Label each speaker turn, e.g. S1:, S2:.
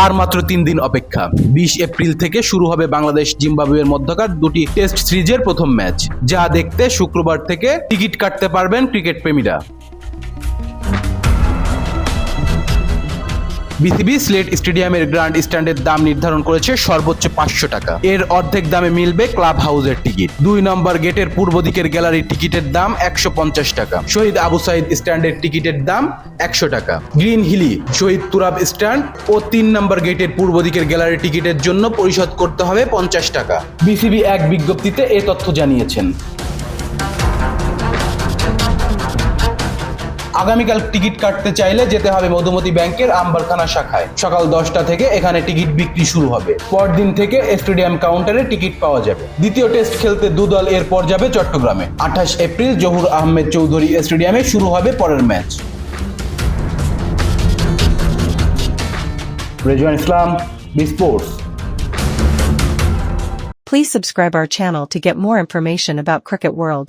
S1: আর মাত্র 3 দিন অপেক্ষা। 20 এপ্রিল থেকে শুরু হবে বাংলাদেশ জিম্বাবুয়ের মধ্যকার দুটি টেস্ট সিরিজের প্রথম ম্যাচ, যা দেখতে শুক্রবার থেকে টিকিট কাটতে পারবেন ক্রিকেট প্রেমীরা। বিসিবি সিলেট স্টেডিয়ামের গ্র্যান্ড স্ট্যান্ডের দাম নির্ধারণ করেছে সর্বোচ্চ 500 টাকা। এর অর্ধেক দামে মিলবে ক্লাব হাউসের টিকিট। 2 নম্বর গেটের পূর্ব দিকের গ্যালারির টিকিটের দাম 150 টাকা। শহীদ আবু সাইদ স্ট্যান্ডের টিকিটের দাম 100 টাকা। গ্রিন হিলি, শহীদ তুরাব স্ট্যান্ড ও 3 নম্বর গেটের পূর্ব দিকের গ্যালারির টিকিটের জন্য পরিশোধ করতে হবে 50 টাকা। বিসিবি এক বিজ্ঞপ্তিতে এ তথ্য জানিয়েছেন। আগামীকাল টিকিট কাটতে চাইলে যেতে হবে মধুমতি ব্যাংকের আম্বারখানা শাখায়। সকাল 10টা থেকে এখানে টিকিট বিক্রি শুরু হবে। পরদিন থেকে স্টেডিয়াম কাউন্টারে টিকিট পাওয়া যাবে। দ্বিতীয় টেস্ট খেলতে দুদল এরপর যাবে চট্টগ্রামে। 28 এপ্রিল জহুর আহমেদ চৌধুরী স্টেডিয়ামে শুরু হবে পরের match. Rezwan Islam, B sports.
S2: Please subscribe our channel to get more information about Cricket World.